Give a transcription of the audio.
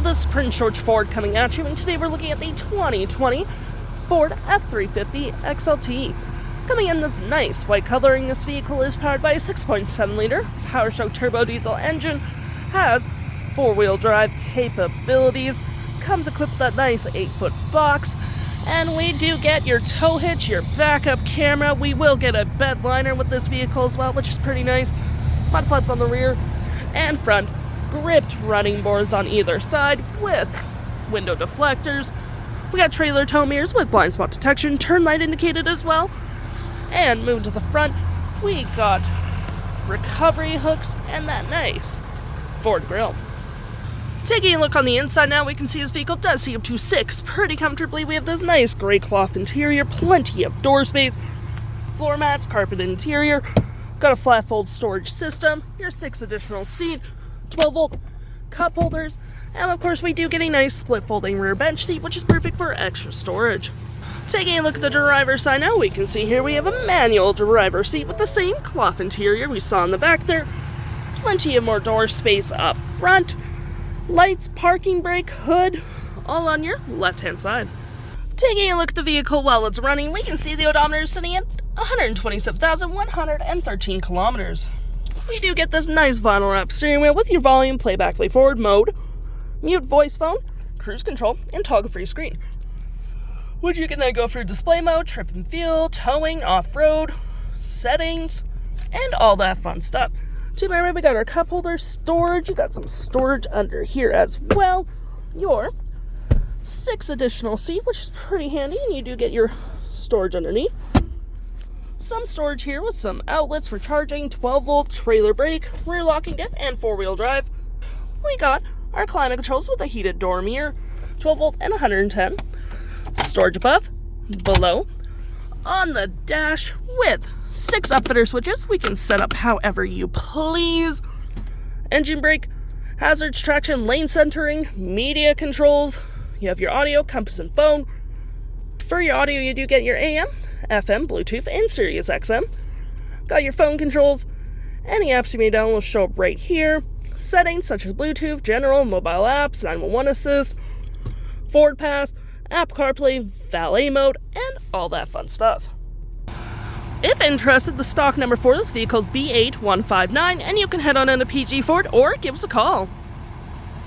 this is Prince George Ford coming at you, and today we're looking at the 2020 Ford F-350 XLT. Coming in this nice white coloring, this vehicle is powered by a 6.7-liter PowerStroke Turbodiesel engine, has four-wheel drive capabilities, comes equipped with that nice 8-foot box, and we do get your tow hitch, your backup camera. We will get a bed liner with this vehicle as well, which is pretty nice. Mud flaps on the rear and front, gripped running boards on either side with window deflectors. We got trailer tow mirrors with blind spot detection, turn light indicated as well. And moving to the front, we got recovery hooks and that nice Ford grille. Taking a look on the inside now, we can see this vehicle does seat up to 6 pretty comfortably. We have this nice gray cloth interior, plenty of door space, floor mats, carpet interior, got a flat fold storage system, your 6 additional seat, 12-volt cup holders, and of course we do get a nice split folding rear bench seat, which is perfect for extra storage. Taking a look at the driver's side now, we can see here we have a manual driver's seat with the same cloth interior we saw in the back there, plenty of more door space up front, lights, parking brake, hood, all on your left-hand side. Taking a look at the vehicle while it's running, we can see the odometer is sitting at 127,113 kilometers. We do get this nice vinyl wrap steering wheel with your volume, playback, play forward mode, mute voice phone, cruise control, and toggle free screen. Which you can then go through display mode, trip and feel, towing, off-road, settings, and all that fun stuff. To my right, we got our cup holder storage. You got some storage under here as well. Your 6 additional seat, which is pretty handy, and you do get your storage underneath. Some storage here with some outlets for charging, 12-volt trailer brake, rear locking diff, and 4-wheel drive. We got our climate controls with a heated door mirror, 12-volt and 110. Storage above, below, on the dash with 6 upfitter switches. We can set up however you please. Engine brake, hazards, traction, lane centering, media controls. You have your audio, compass, and phone. For your audio, you do get your AM, FM, Bluetooth, and Sirius XM. Got your phone controls. Any apps you may download will show up right here. Settings such as Bluetooth, general, mobile apps, 911 assist, Ford Pass, App CarPlay, valet mode, and all that fun stuff. If interested, the stock number for this vehicle is B8159, and you can head on into PG Ford or give us a call.